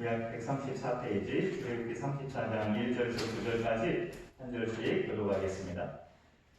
구약 134페이지 출애굽기 34장 1절에서 9절까지 한 절씩 교독하겠습니다.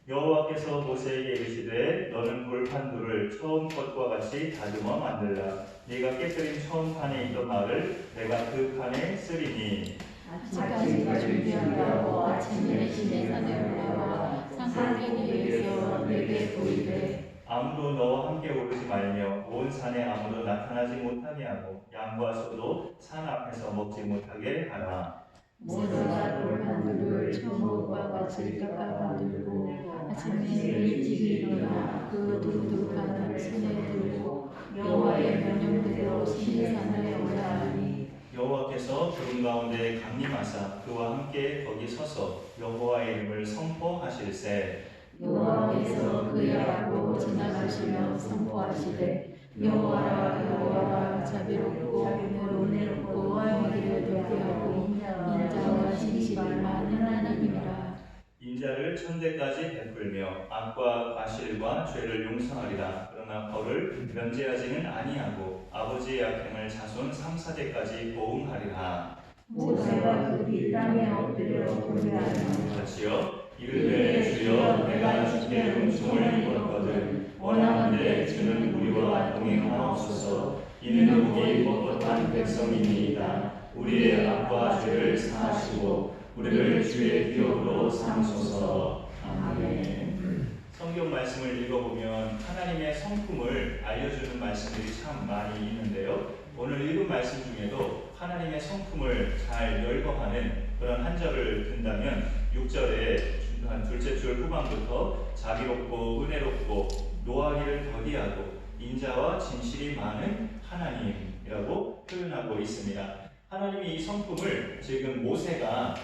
여호와께서 모세에게 이르시되 너는 돌판두를 처음 것과 같이 다듬어 만들라. 네가 깨뜨린 처음 판에 있던 말을 내가 그 판에 쓰리니 아침까지 준비하고 아침에 시내산에 올라와 상상하기 위해서 내게 보이되 아무도 너와 함께 오르지 말며 온 산에 아무도 나타나지 못하게 하고 양과 소도 산 앞에서 먹지 못하게 하라. 모세가 돌판두를 초목과 같이 깎아 만들고 아침에 일찍 일어나 그 두 돌판을 손에 들고 여호와의 명령대로 시내산에 올라가니 여호와께서 구름 가운데 강림하사 그와 함께 거기 서서 여호와의 이름을 선포하실세. 여호와께서 그의 앞으로 지나가시며 선포하시되 여호와라 여호와라 자비롭고 은혜롭고 화평을 더디하고 인자와 진실을 많은 하나님이라. 인자를 천대까지 베풀며 악과 과실과 죄를 용서하리라. 그러나 벌을 면제하지는 아니하고 아버지의 악행을 자손 3, 4대까지 보응하리라. 모세가 그 땅에 엎드려 고개하며 같이요. 이르되 주여 내가 주께 은총을 입었거든 원하건대 주는 우리와 동행하옵소서. 이는 우리 뻣뻣한 백성이니이다. 우리의 악과 죄를 사하시고 우리를 주의 기업으로 삼소서. 아멘. 성경 말씀을 읽어보면 하나님의 성품을 알려주는 말씀들이 참 많이 있는데요. 오늘 읽은 말씀 중에도 하나님의 성품을 잘 열거하는 그런 한 절을 든다면 6절에 한 둘째 줄 후반부터 자비롭고 은혜롭고 노하기를 더디하고 인자와 진실이 많은 하나님이라고 표현하고 있습니다. 하나님이 이 성품을 지금 모세가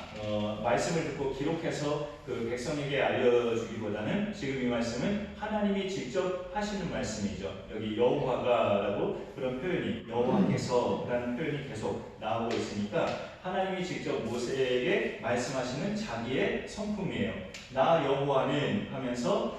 말씀을 듣고 기록해서 그 백성에게 알려주기보다는 지금 이 말씀은 하나님이 직접 하시는 말씀이죠. 여기 여호와가라고 그런 표현이 여호와께서라는 표현이 계속 나오고 있으니까 하나님이 직접 모세에게 말씀하시는 자기의 성품이에요. 나 여호와는 하면서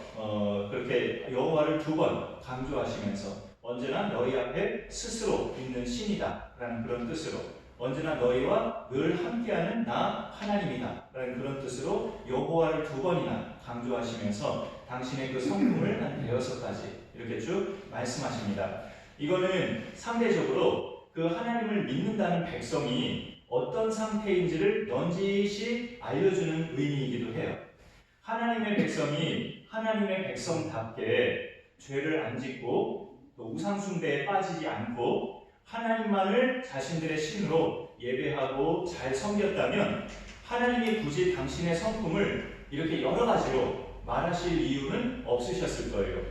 그렇게 여호와를 2번 강조하시면서 언제나 너희 앞에 스스로 있는 신이다 라는 그런 뜻으로 언제나 너희와 늘 함께하는 나 하나님이다 라는 그런 뜻으로 여호와를 2번이나 강조하시면서 당신의 그 성품을 한 6가지 이렇게 쭉 말씀하십니다. 이거는 상대적으로 그 하나님을 믿는다는 백성이 어떤 상태인지를 넌지시 알려주는 의미이기도 해요. 하나님의 백성이 하나님의 백성답게 죄를 안 짓고 또 우상숭배에 빠지지 않고 하나님만을 자신들의 신으로 예배하고 잘 섬겼다면 하나님이 굳이 당신의 성품을 이렇게 여러 가지로 말하실 이유는 없으셨을 거예요.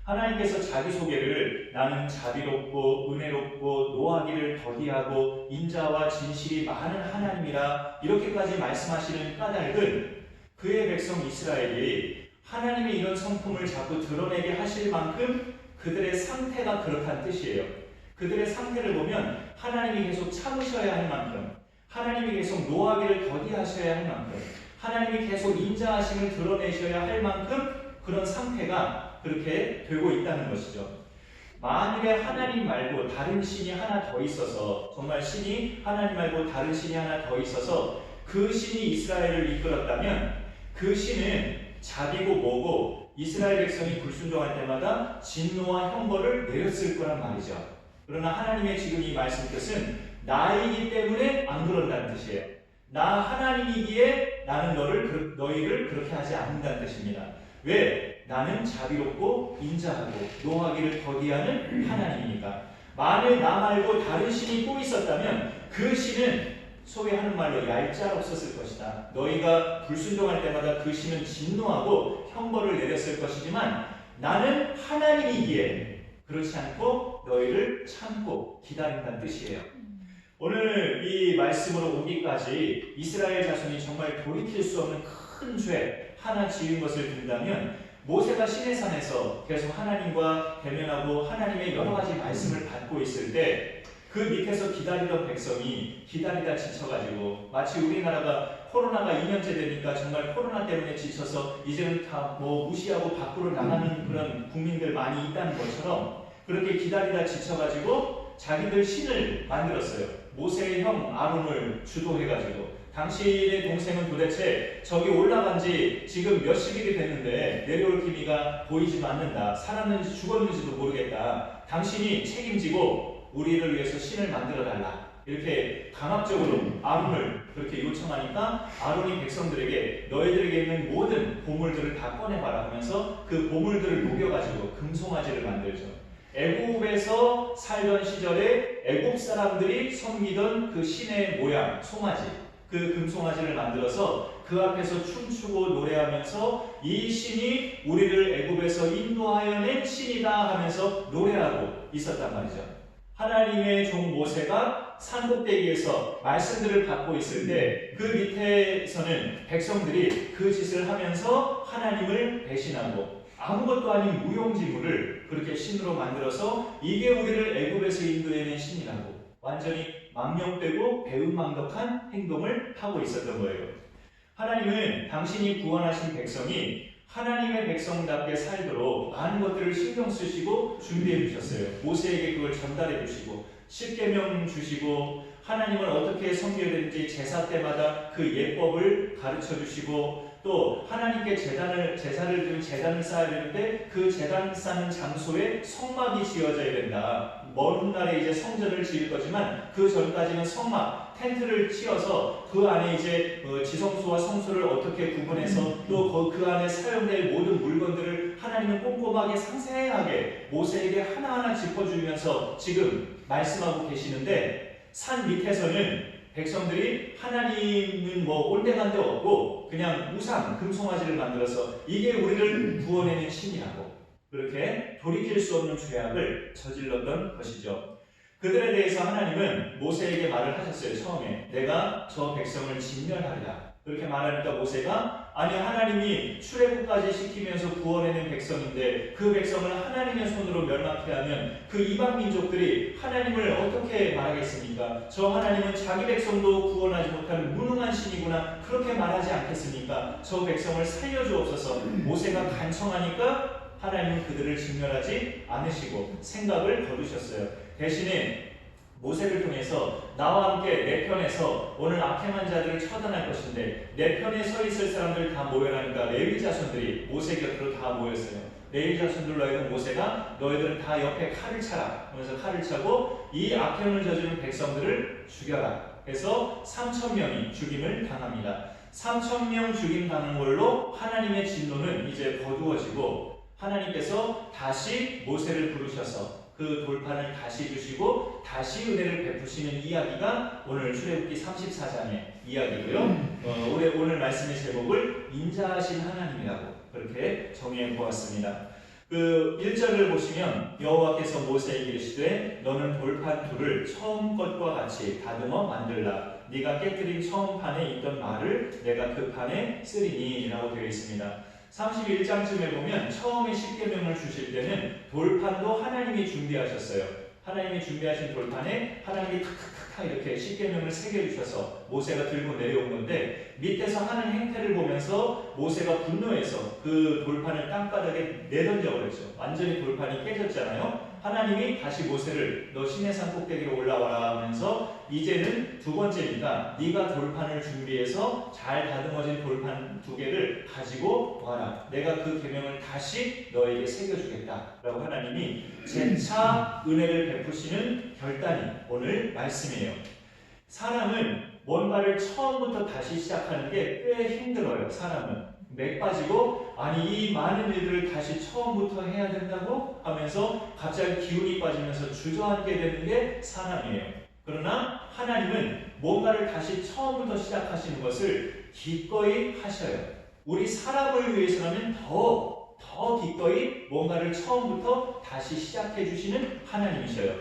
하나님께서 자기소개를 나는 자비롭고 은혜롭고 노하기를 더디하고 인자와 진실이 많은 하나님이라 이렇게까지 말씀하시는 까닭은 그의 백성 이스라엘이 하나님의 이런 성품을 자꾸 드러내게 하실 만큼 그들의 상태가 그렇다는 뜻이에요. 그들의 상태를 보면 하나님이 계속 참으셔야 할 만큼 하나님이 계속 노하기를 더디하셔야 할 만큼 하나님이 계속 인자하심을 드러내셔야 할 만큼 그런 상태가 그렇게 되고 있다는 것이죠. 만일에 하나님 말고 다른 신이 하나 더 있어서 정말 신이 하나님 말고 다른 신이 하나 더 있어서 그 신이 이스라엘을 이끌었다면 그 신은 자비고 뭐고 이스라엘 백성이 불순종할 때마다 진노와 형벌을 내렸을 거란 말이죠. 그러나 하나님의 지금 이 말씀 뜻은 나이기 때문에 안 그런다는 뜻이에요. 나 하나님이기에 나는 너희를 그렇게 하지 않는다는 뜻입니다. 왜? 나는 자비롭고 인자하고 노하기를 더디하는 하나님이니까. 만일 나 말고 다른 신이 또 있었다면 그 신은 소위 하는 말로 얄짤없었을 것이다. 너희가 불순종할 때마다 그 신은 진노하고 형벌을 내렸을 것이지만 나는 하나님이기에 그렇지 않고 너희를 참고 기다린다는 뜻이에요. 오늘 이 말씀으로 오기까지 이스라엘 자손이 정말 돌이킬 수 없는 큰 죄 하나 지은 것을 든다면 모세가 시내산에서 계속 하나님과 대면하고 하나님의 여러 가지 말씀을 받고 있을 때 그 밑에서 기다리던 백성이 기다리다 지쳐가지고 마치 우리나라가 코로나가 2년째 되니까 정말 코로나 때문에 지쳐서 이제는 다 무시하고 밖으로 나가는 그런 국민들 많이 있다는 것처럼 그렇게 기다리다 지쳐가지고 자기들 신을 만들었어요. 모세의 형 아론을 주도해가지고 당신의 동생은 도대체 저기 올라간 지 지금 몇십일이 됐는데 내려올 기미가 보이지도 않는다. 살았는지 죽었는지도 모르겠다. 당신이 책임지고 우리를 위해서 신을 만들어달라. 이렇게 강압적으로 아론을 그렇게 요청하니까 아론이 백성들에게 너희들에게 있는 모든 보물들을 다 꺼내봐라 하면서 그 보물들을 녹여가지고 금송아지를 만들죠. 애굽에서 살던 시절에 애굽 사람들이 섬기던 그 신의 모양, 송아지, 그 금송아지를 만들어서 그 앞에서 춤추고 노래하면서 이 신이 우리를 애굽에서 인도하여 낸 신이다 하면서 노래하고 있었단 말이죠. 하나님의 종 모세가 산꼭대기에서 말씀들을 받고 있을 때 그 밑에서는 백성들이 그 짓을 하면서 하나님을 배신하고 아무것도 아닌 무용지물을 그렇게 신으로 만들어서 이게 우리를 애굽에서 인도해낸 신이라고 완전히 망령되고 배은망덕한 행동을 하고 있었던 거예요. 하나님은 당신이 구원하신 백성이 하나님의 백성답게 살도록 많은 것들을 신경 쓰시고 준비해 주셨어요. 모세에게 그걸 전달해 주시고 십계명 주시고 하나님을 어떻게 섬겨야 되는지 제사 때마다 그 예법을 가르쳐 주시고 또 하나님께 제사를 드리면 제단을 쌓아야 되는데 그 제단 쌓는 장소에 성막이 지어져야 된다. 먼 훗날에 이제 성전을 지을 거지만 그 전까지는 성막, 텐트를 치어서 그 안에 이제 지성소와 성소를 어떻게 구분해서 또 그 안에 사용될 모든 물건들을 하나님은 꼼꼼하게 상세하게 모세에게 하나하나 짚어주면서 지금 말씀하고 계시는데 산 밑에서는 백성들이 하나님은 뭐 온데간데 없고 그냥 우상, 금송아지를 만들어서 이게 우리를 구원해낸 신이라고 그렇게 돌이킬 수 없는 죄악을 저질렀던 것이죠. 그들에 대해서 하나님은 모세에게 말을 하셨어요. 처음에 내가 저 백성을 진멸하리라. 그렇게 말하니까 모세가 아니 하나님이 출애굽까지 시키면서 구원해낸 백성인데 그 백성을 하나님의 손으로 멸망케 하면 그 이방 민족들이 하나님을 어떻게 말하겠습니까? 저 하나님은 자기 백성도 구원하지 못하는 무능한 신이구나 그렇게 말하지 않겠습니까? 저 백성을 살려주옵소서. 모세가 간청하니까 하나님은 그들을 진멸하지 않으시고 생각을 거두셨어요. 대신에 모세를 통해서 나와 함께 내 편에서 오늘 악행한 자들을 처단할 것인데 내 편에 서 있을 사람들 다 모여라니까 레위 자손들이 모세 곁으로 다 모였어요. 레위 자손들로 하여금 모세가 너희들은 다 옆에 칼을 차라 하면서 칼을 차고 이 악행을 저지른 백성들을 죽여라 해서 3,000명이 죽임을 당합니다. 3,000명 죽임 당한 걸로 하나님의 진노는 이제 거두어지고 하나님께서 다시 모세를 부르셔서 그 돌판을 다시 주시고 다시 은혜를 베푸시는 이야기가 오늘 출애굽기 34장의 이야기고요. 오늘 말씀의 제목을 인자하신 하나님이라고 그렇게 정의해 보았습니다. 그 1절을 보시면 여호와께서 모세에게 이르시되 너는 돌판 둘을 처음 것과 같이 다듬어 만들라. 네가 깨뜨린 처음 판에 있던 말을 내가 그 판에 쓰리니 라고 되어 있습니다. 31장쯤에 보면 처음에 십계명을 주실 때는 돌판도 하나님이 준비하셨어요. 하나님이 준비하신 돌판에 하나님이 탁탁탁 이렇게 십계명을 새겨주셔서 모세가 들고 내려온 건데 밑에서 하는 행태를 보면서 모세가 분노해서 그 돌판을 땅바닥에 내던져버렸죠. 완전히 돌판이 깨졌잖아요. 하나님이 다시 모세를 너 시내산 꼭대기로 올라와라 하면서 이제는 두 번째니까 네가 돌판을 준비해서 잘 다듬어진 돌판 2개를 가지고 와라. 내가 그 계명을 다시 너에게 새겨주겠다 라고 하나님이 재차 은혜를 베푸시는 결단이 오늘 말씀이에요. 사람은 뭔가를 처음부터 다시 시작하는 게 꽤 힘들어요. 사람은 맥 빠지고 아니 이 많은 일들을 다시 처음부터 해야 된다고 하면서 갑자기 기운이 빠지면서 주저앉게 되는 게 사람이에요. 그러나 하나님은 뭔가를 다시 처음부터 시작하시는 것을 기꺼이 하셔요. 우리 사람을 위해서라면 더 기꺼이 뭔가를 처음부터 다시 시작해 주시는 하나님이셔요.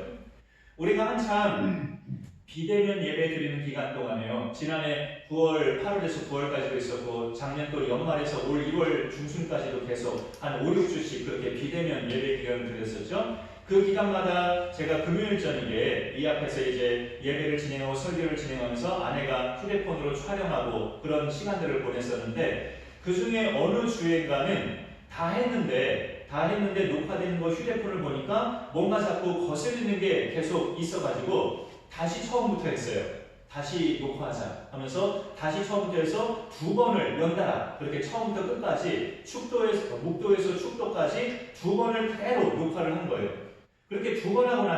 우리가 한참 비대면 예배 드리는 기간 동안에요. 지난해 9월, 8월에서 9월까지도 있었고 작년 또 연말에서 올 1월 중순까지도 계속 한 5, 6주씩 그렇게 비대면 예배 기간을 드렸었죠. 그 기간마다 제가 금요일 저녁에 이 앞에서 이제 예배를 진행하고 설교를 진행하면서 아내가 휴대폰으로 촬영하고 그런 시간들을 보냈었는데 그 중에 어느 주행가는 다 했는데 녹화되는 거 휴대폰을 보니까 뭔가 자꾸 거슬리는 게 계속 있어가지고 다시 처음부터 했어요. 다시 녹화하자 하면서 다시 처음부터 해서 2번을 연달아 그렇게 처음부터 끝까지 목도에서 축도까지 2번을 그대로 녹화를 한 거예요. 그렇게 2번 하고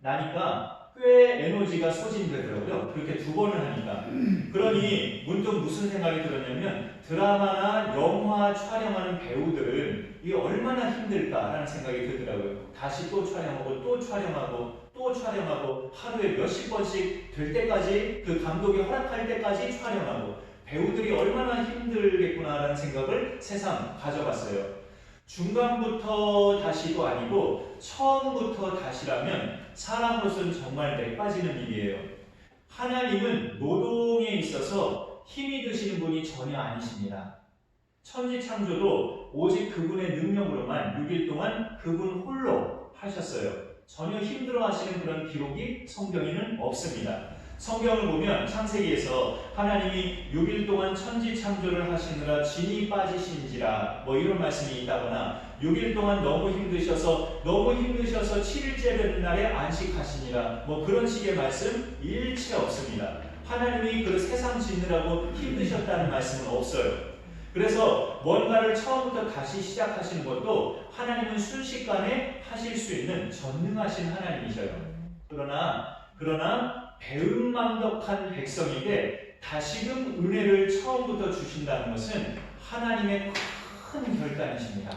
나니까 꽤 에너지가 소진되더라고요. 그렇게 2번을 하니까. 그러니 문득 무슨 생각이 들었냐면 드라마나 영화 촬영하는 배우들은 이게 얼마나 힘들까라는 생각이 들더라고요. 다시 또 촬영하고 또 촬영하고 또 촬영하고 하루에 몇십 번씩 될 때까지 그 감독이 허락할 때까지 촬영하고 배우들이 얼마나 힘들겠구나라는 생각을 새삼 가져봤어요. 중간부터 다시도 아니고 처음부터 다시라면 사람으로서는 정말 맥빠지는 일이에요. 하나님은 노동에 있어서 힘이 드시는 분이 전혀 아니십니다. 천지창조도 오직 그분의 능력으로만 6일 동안 그분 홀로 하셨어요. 전혀 힘들어 하시는 그런 기록이 성경에는 없습니다. 성경을 보면 창세기에서 하나님이 6일 동안 천지 창조를 하시느라 진이 빠지신지라 뭐 이런 말씀이 있다거나 6일 동안 너무 힘드셔서 7일째 되는 날에 안식하시니라 뭐 그런 식의 말씀 일체 없습니다. 하나님이 그 세상 짓느라고 힘드셨다는 말씀은 없어요. 그래서 뭔가를 처음부터 다시 시작하시는 것도 하나님은 순식간에 하실 수 있는 전능하신 하나님이셔요. 그러나 배은망덕한 백성에게 다시금 은혜를 처음부터 주신다는 것은 하나님의 큰 결단이십니다.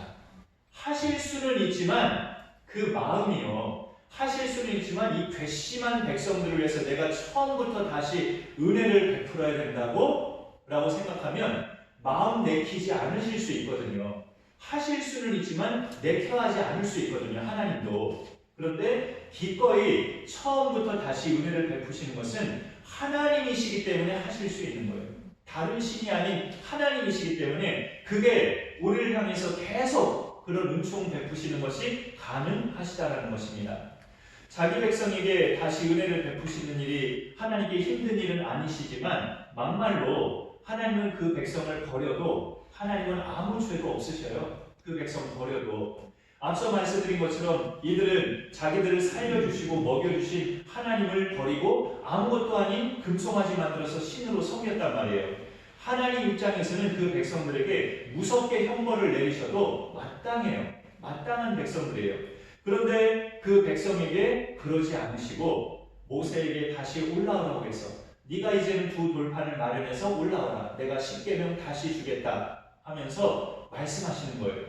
하실 수는 있지만 그 마음이요. 하실 수는 있지만 이 괘씸한 백성들을 위해서 내가 처음부터 다시 은혜를 베풀어야 된다고 라고 생각하면 마음 내키지 않으실 수 있거든요. 하실 수는 있지만 내켜하지 않을 수 있거든요. 하나님도. 그런데 기꺼이 처음부터 다시 은혜를 베푸시는 것은 하나님이시기 때문에 하실 수 있는 거예요. 다른 신이 아닌 하나님이시기 때문에 그게 우리를 향해서 계속 그런 은총 베푸시는 것이 가능하시다라는 것입니다. 자기 백성에게 다시 은혜를 베푸시는 일이 하나님께 힘든 일은 아니시지만 막말로 하나님은 그 백성을 버려도 하나님은 아무 죄도 없으셔요. 그 백성 버려도. 앞서 말씀드린 것처럼 이들은 자기들을 살려주시고 먹여주신 하나님을 버리고 아무것도 아닌 금송아지 만들어서 신으로 섬겼단 말이에요. 하나님 입장에서는 그 백성들에게 무섭게 형벌을 내리셔도 마땅해요. 마땅한 백성들이에요. 그런데 그 백성에게 그러지 않으시고 모세에게 다시 올라오라고 해서 네가 이제는 2 돌판을 마련해서 올라오라. 내가 10계명 다시 주겠다 하면서 말씀하시는 거예요.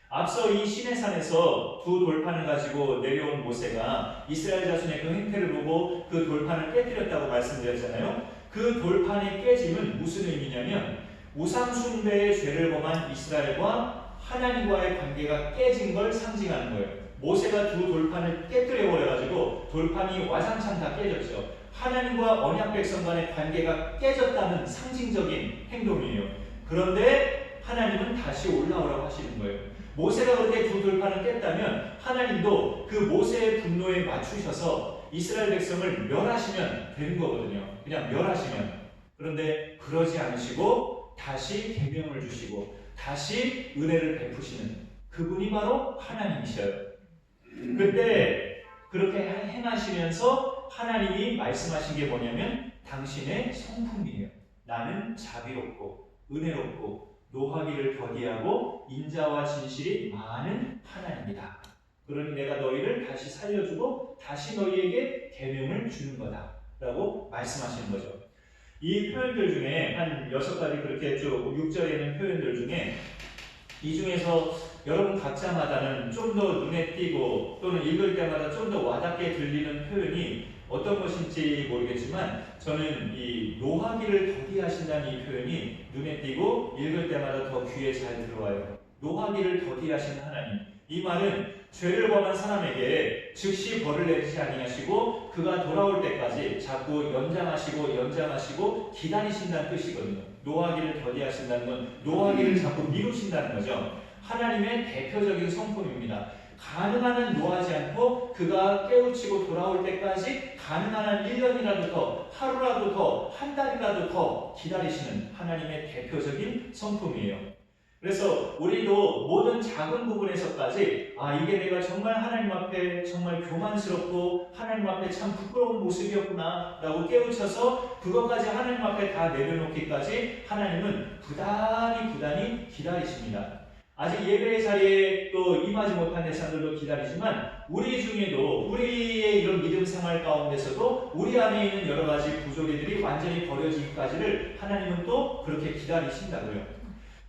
앞서 이 시내산에서 2 돌판을 가지고 내려온 모세가 이스라엘 자손의 그 행태를 보고 그 돌판을 깨뜨렸다고 말씀드렸잖아요. 그 돌판의 깨짐은 무슨 의미냐면 우상 숭배의 죄를 범한 이스라엘과 하나님과의 관계가 깨진 걸 상징하는 거예요. 모세가 2 돌판을 깨뜨려 버려가지고 돌판이 와장창 다 깨졌죠. 하나님과 언약 백성 간의 관계가 깨졌다는 상징적인 행동이에요. 그런데 하나님은 다시 올라오라고 하시는 거예요. 모세가 그렇게 2 돌판을 깼다면 하나님도 그 모세의 분노에 맞추셔서 이스라엘 백성을 멸하시면 되는 거거든요. 그냥 멸하시면. 그런데 그러지 않으시고 다시 계명을 주시고 다시 은혜를 베푸시는 그분이 바로 하나님이셔요. 그때 그렇게 행하시면서 하나님이 말씀하신 게 뭐냐면 당신의 성품이에요. 나는 자비롭고 은혜롭고 노하기를 더디하고 인자와 진실이 많은 하나님이다. 그러니 내가 너희를 다시 살려주고 다시 너희에게 계명을 주는 거다 라고 말씀하시는 거죠. 이 표현들 중에 한 6가지 그렇게 쭉 6절에 있는 표현들 중에 이 중에서 여러분 각자마다는 좀 더 눈에 띄고 또는 읽을 때마다 좀 더 와닿게 들리는 표현이 어떤 것인지 모르겠지만 저는 이 노하기를 더디하신다는 이 표현이 눈에 띄고 읽을 때마다 더 귀에 잘 들어와요. 노하기를 더디하신 하나님. 이 말은 죄를 범한 사람에게 즉시 벌을 내리지 아니하시고 그가 돌아올 때까지 자꾸 연장하시고 기다리신다는 뜻이거든요. 노하기를 더디하신다는 건 노하기를 자꾸 미루신다는 거죠. 하나님의 대표적인 성품입니다. 가능한 한 노하지 않고 그가 깨우치고 돌아올 때까지 가능한 한 1년이라도 더, 하루라도 더, 한 달이라도 더 기다리시는 하나님의 대표적인 성품이에요. 그래서 우리도 모든 작은 부분에서까지 이게 내가 정말 하나님 앞에 정말 교만스럽고 하나님 앞에 참 부끄러운 모습이었구나 라고 깨우쳐서 그것까지 하나님 앞에 다 내려놓기까지 하나님은 부단히 기다리십니다. 아직 예배의 자리에 또 임하지 못한 대상들도 기다리지만 우리 중에도 우리의 이런 믿음 생활 가운데서도 우리 안에 있는 여러 가지 부조리들이 완전히 버려지기까지를 하나님은 또 그렇게 기다리신다고요.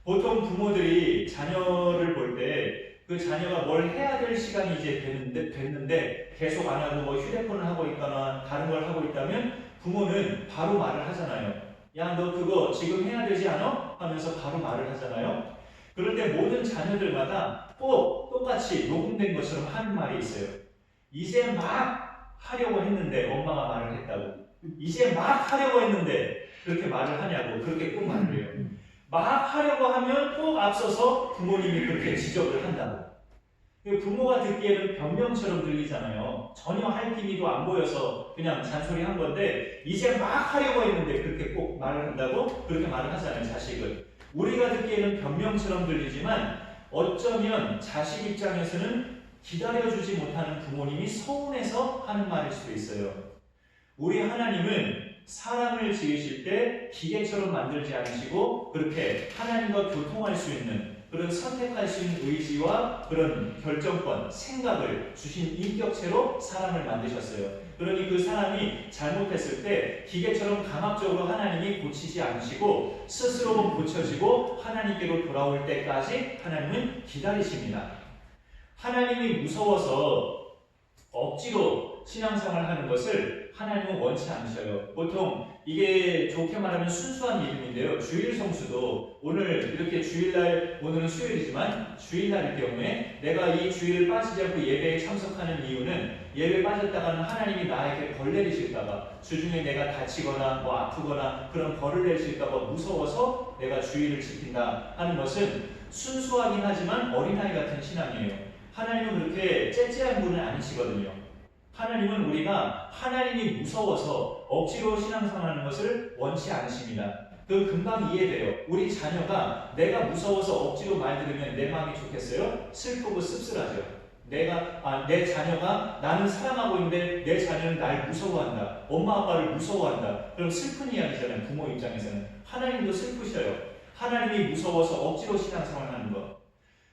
보통 부모들이 자녀를 볼 때 그 자녀가 뭘 해야 될 시간이 이제 됐는데 계속 안 하고 뭐 휴대폰을 하고 있거나 다른 걸 하고 있다면 부모는 바로 말을 하잖아요. 야, 너 그거 지금 해야 되지 않아? 하면서 바로 말을 하잖아요. 그럴 때 모든 자녀들마다 꼭 똑같이 녹음된 것처럼 하는 말이 있어요. 이제 막 하려고 했는데 엄마가 말을 했다고. 이제 막 하려고 했는데 그렇게 말을 하냐고. 그렇게 꼭 말을 해요. 막 하려고 하면 꼭 앞서서 부모님이 그렇게 지적을 한다고. 부모가 듣기에는 변명처럼 들리잖아요. 전혀 할 기미도 안 보여서 그냥 잔소리 한 건데 이제 막 하려고 했는데 그렇게 꼭 말을 한다고 그렇게 말을 하잖아요. 자식을. 우리가 듣기에는 변명처럼 들리지만 어쩌면 자식 입장에서는 기다려주지 못하는 부모님이 서운해서 하는 말일 수도 있어요. 우리 하나님은 사람을 지으실 때 기계처럼 만들지 않으시고 그렇게 하나님과 교통할 수 있는 그런 선택할 수 있는 의지와 그런 결정권, 생각을 주신 인격체로 사람을 만드셨어요. 그러니 그 사람이 잘못했을 때 기계처럼 강압적으로 하나님이 고치지 않으시고 스스로 고쳐지고 하나님께로 돌아올 때까지 하나님은 기다리십니다. 하나님이 무서워서 억지로 신앙생활을 하는 것을 하나님은 원치 않으셔요. 보통 이게 좋게 말하면 순수한 믿음인데요. 주일 성수도 오늘 이렇게 주일날, 오늘은 수요일이지만 주일날일 경우에 내가 이 주일을 빠지지 않고 예배에 참석하는 이유는 예배에 빠졌다가는 하나님이 나에게 벌 내리실까봐, 주중에 내가 다치거나 뭐 아프거나 그런 벌을 내리실까봐 무서워서 내가 주일을 지킨다 하는 것은 순수하긴 하지만 어린아이 같은 신앙이에요. 하나님은 그렇게 째째한 분은 아니시거든요. 하나님은 우리가 하나님이 무서워서 억지로 신앙생활하는 것을 원치 않으십니다. 그 금방 이해돼요. 우리 자녀가 내가 무서워서 억지로 말 들으면 내 마음이 좋겠어요? 슬프고 씁쓸하죠. 내 자녀가 나는 사랑하고 있는데 내 자녀는 날 무서워한다. 엄마 아빠를 무서워한다. 그럼 슬픈 이야기잖아요. 부모 입장에서는. 하나님도 슬프셔요. 하나님이 무서워서 억지로 신앙생활하는 것.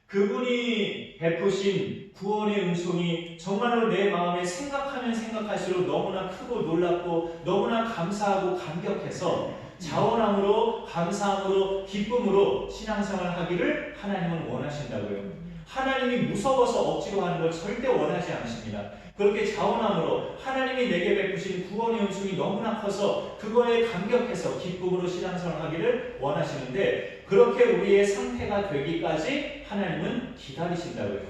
그분이 베푸신 구원의 은총이 정말로 내 마음에 생각하면 생각할수록 너무나 크고 놀랍고 너무나 감사하고 감격해서 자원함으로 감사함으로 기쁨으로 신앙생활을 하기를 하나님은 원하신다고요. 하나님이 무서워서 억지로 하는 걸 절대 원하지 않으십니다. 그렇게 자원함으로 하나님이 내게 베푸신 구원의 은총이 너무나 커서 그거에 감격해서 기쁨으로 신앙생활을 하기를 원하시는데 그렇게 우리의 상태가 되기까지 하나님은 기다리신다고요.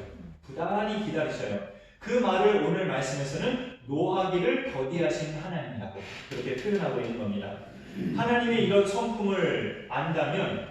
부단히 기다리셔요. 그 말을 오늘 말씀에서는 노하기를 더디하신 하나님이라고 그렇게 표현하고 있는 겁니다. 하나님의 이런 성품을 안다면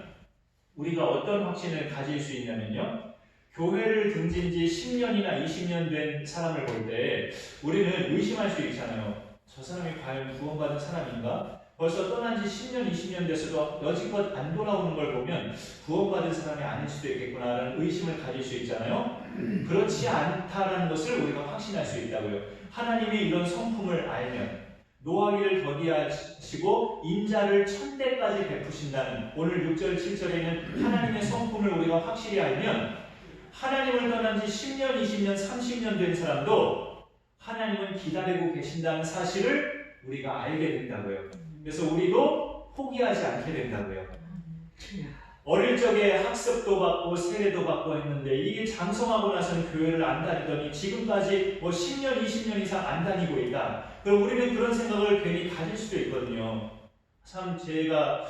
우리가 어떤 확신을 가질 수 있냐면요. 교회를 등진 지 10년이나 20년 된 사람을 볼 때 우리는 의심할 수 있잖아요. 저 사람이 과연 구원받은 사람인가? 벌써 떠난 지 10년, 20년 됐어도 여지껏 안 돌아오는 걸 보면 구원받은 사람이 아닐 수도 있겠구나라는 의심을 가질 수 있잖아요. 그렇지 않다라는 것을 우리가 확신할 수 있다고요. 하나님의 이런 성품을 알면 노하기를 더디하시고 인자를 천대까지 베푸신다는 오늘 6절, 7절에 있는 하나님의 성품을 우리가 확실히 알면 하나님을 떠난 지 10년, 20년, 30년 된 사람도 하나님은 기다리고 계신다는 사실을 우리가 알게 된다고요. 그래서 우리도 포기하지 않게 된다고요. 어릴 적에 학습도 받고 세례도 받고 했는데 이게 장성하고 나서는 교회를 안 다니더니 지금까지 뭐 10년, 20년 이상 안 다니고 있다. 그럼 우리는 그런 생각을 괜히 가질 수도 있거든요. 참 제가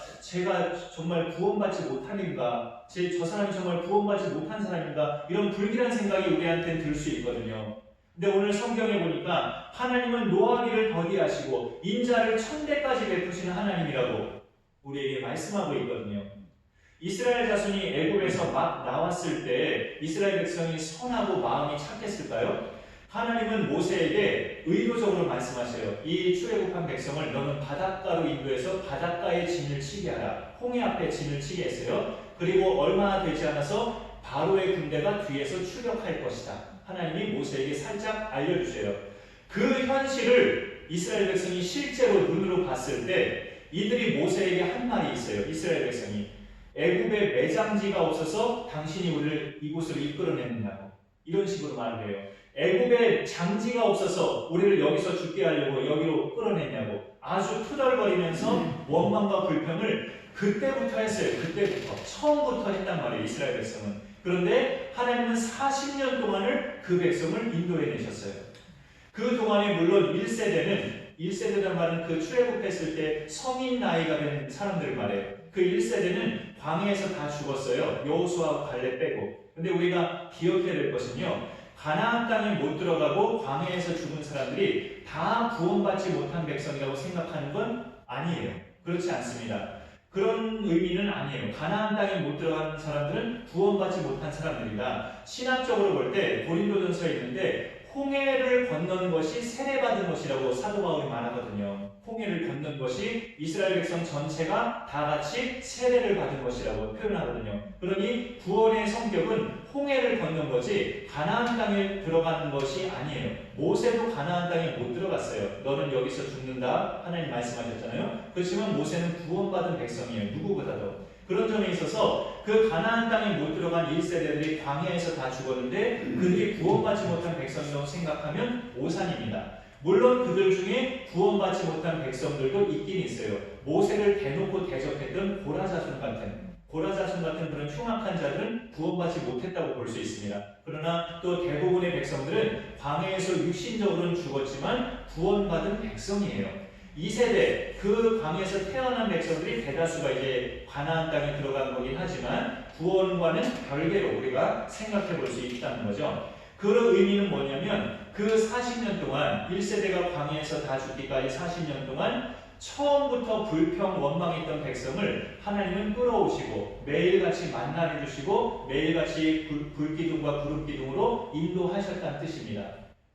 정말 구원받지 못하는가, 저 사람이 정말 구원받지 못한 사람인가, 이런 불길한 생각이 우리한테는 들 수 있거든요. 근데 오늘 성경에 보니까 하나님은 노하기를 더디하시고 인자를 천대까지 베푸시는 하나님이라고 우리에게 말씀하고 있거든요. 이스라엘 자손이 애굽에서 막 나왔을 때 이스라엘 백성이 선하고 마음이 착했을까요? 하나님은 모세에게 의도적으로 말씀하셔요. 이 출애굽한 백성을 너는 바닷가로 인도해서 바닷가에 진을 치게 하라. 홍해 앞에 진을 치게 했어요. 그리고 얼마 되지 않아서 바로의 군대가 뒤에서 추격할 것이다. 하나님이 모세에게 살짝 알려주세요. 그 현실을 이스라엘 백성이 실제로 눈으로 봤을 때 이들이 모세에게 한 말이 있어요. 이스라엘 백성이 애굽에 매장지가 없어서 당신이 우리를 이곳으로 이끌어냈느냐고 이런 식으로 말을 해요. 애굽에 장지가 없어서 우리를 여기서 죽게 하려고 여기로 끌어냈냐고 아주 투덜거리면서 원망과 불평을 그때부터 했어요. 그때부터 처음부터 했단 말이에요. 이스라엘 백성은. 그런데 하나님은 40년 동안을 그 백성을 인도해내셨어요. 그 동안에 물론 1세대란 말은 그 출애굽했을 때 성인 나이가 된 사람들을 말해요. 그 1세대는 광야에서 다 죽었어요. 여호수아와 갈렙 빼고. 근데 우리가 기억해야 될 것은요. 가나안 땅에 못 들어가고 광야에서 죽은 사람들이 다 구원받지 못한 백성이라고 생각하는 건 아니에요. 그렇지 않습니다. 그런 의미는 아니에요. 가나안 땅에 못 들어간 사람들은 구원받지 못한 사람들이다. 신학적으로 볼 때 고린도전서에 있는데 홍해를 건넌 것이 세례받은 것이라고 사도 바울이 말하거든요. 홍해를 건넌 것이 이스라엘 백성 전체가 다 같이 세례를 받은 것이라고 표현하거든요. 그러니 구원의 성격은 홍해를 건넌 거지 가나안 땅에 들어가는 것이 아니에요. 모세도 가나안 땅에 못 들어갔어요. 너는 여기서 죽는다 하나님 말씀하셨잖아요. 그렇지만 모세는 구원받은 백성이에요. 누구보다도. 그런 점에 있어서 그 가나안 땅에 못 들어간 1세대들이 광야에서 다 죽었는데 그들이 구원받지 못한 백성이라고 생각하면 오산입니다. 물론 그들 중에 구원받지 못한 백성들도 있긴 있어요. 모세를 대놓고 대적했던 고라자손 같은 그런 흉악한 자들은 구원받지 못했다고 볼 수 있습니다. 그러나 또 대부분의 백성들은 광야에서 육신적으로는 죽었지만 구원받은 백성이에요. 2세대 그 광야에서 태어난 백성들이 대다수가 이제 가나안 땅에 들어간 거긴 하지만 구원과는 별개로 우리가 생각해 볼 수 있다는 거죠. 그런 의미는 뭐냐면 그 40년 동안 1세대가 광야에서 다 죽기까지 40년 동안 처음부터 불평 원망했던 백성을 하나님은 끌어오시고 매일같이 만나게 주시고 매일같이 불기둥과 구름기둥으로 인도하셨다는 뜻입니다.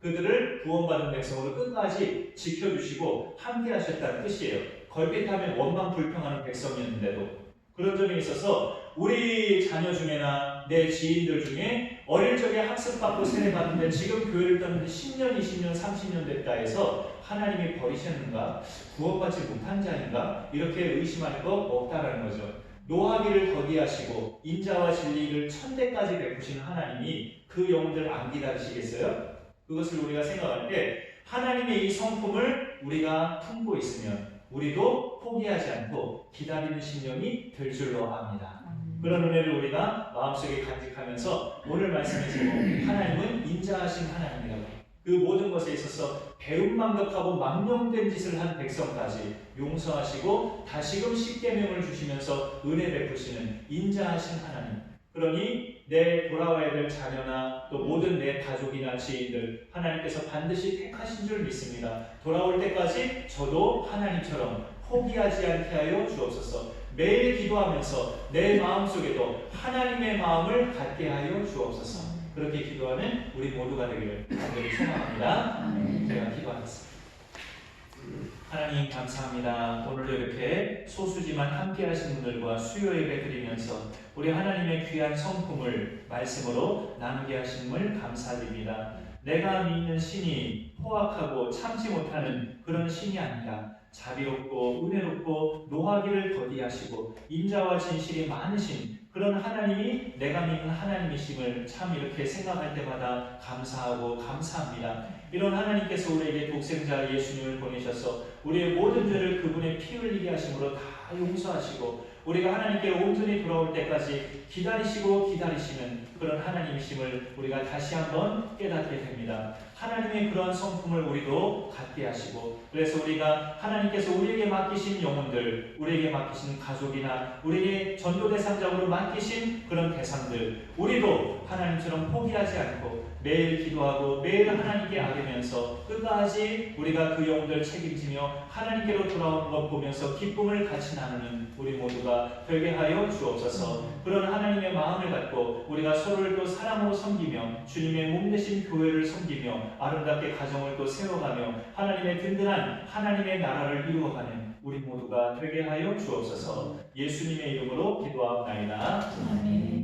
그들을 구원받은 백성으로 끝까지 지켜주시고 함께 하셨다는 뜻이에요. 걸핏하면 원망 불평하는 백성이었는데도. 그런 점에 있어서 우리 자녀 중에나 내 지인들 중에 어릴 적에 학습받고 세례받는데 지금 교회를 떠났는데 10년, 20년, 30년 됐다 해서 하나님이 버리셨는가? 구원받지 못한 자인가? 이렇게 의심할 거 없다라는 거죠. 노하기를 더디하시고 인자와 진리를 천대까지 베푸신 하나님이 그 영혼들 안 기다리시겠어요? 그것을 우리가 생각할 때 하나님의 이 성품을 우리가 품고 있으면 우리도 포기하지 않고 기다리는 신령이 될 줄로 압니다. 그런 은혜를 우리가 마음속에 간직하면서 오늘 말씀의 제목 하나님은 인자하신 하나님이라고 그 모든 것에 있어서 배은망덕하고 망령된 짓을 한 백성까지 용서하시고 다시금 십계명을 주시면서 은혜 베푸시는 인자하신 하나님. 그러니 내 돌아와야 될 자녀나 또 모든 내 가족이나 지인들 하나님께서 반드시 택하신 줄 믿습니다. 돌아올 때까지 저도 하나님처럼 포기하지 않게 하여 주옵소서. 매일 기도하면서 내 마음속에도 하나님의 마음을 갖게 하여 주옵소서. 그렇게 기도하는 우리 모두가 되기를 간절히 소망합니다. 제가 기도하겠습니다. 하나님 감사합니다. 오늘도 이렇게 소수지만 함께 하신 분들과 수요 예배 드리면서 우리 하나님의 귀한 성품을 말씀으로 나누게 하심을 감사드립니다. 내가 믿는 신이 포악하고 참지 못하는 그런 신이 아니라 자비롭고 은혜롭고 노하기를 더디하시고 인자와 진실이 많으신 그런 하나님이 내가 믿는 하나님이심을 참 이렇게 생각할 때마다 감사하고 감사합니다. 이런 하나님께서 우리에게 독생자 예수님을 보내셔서 우리의 모든 죄를 그분의 피 흘리게 하심으로 다 용서하시고 우리가 하나님께 온전히 돌아올 때까지 기다리시는 그런 하나님이심을 우리가 다시 한번 깨닫게 됩니다. 하나님의 그런 성품을 우리도 갖게 하시고 그래서 우리가 하나님께서 우리에게 맡기신 영혼들, 우리에게 맡기신 가족이나 우리에게 전도 대상자로 맡기신 그런 대상들 우리도 하나님처럼 포기하지 않고 매일 기도하고 매일 하나님께 아뢰면서 끝까지 우리가 그 영혼들 책임지며 하나님께로 돌아오는 것 보면서 기쁨을 같이 나누는 우리 모두가 되게 하여 주옵소서. 그런 하나님의 마음을 갖고 우리가 서로를 또 사랑으로 섬기며 주님의 몸 되신 교회를 섬기며 아름답게 가정을 또 세워가며 하나님의 든든한 하나님의 나라를 이루어가는 우리 모두가 되게 하여 주옵소서. 예수님의 이름으로 기도하옵나이다. 아멘.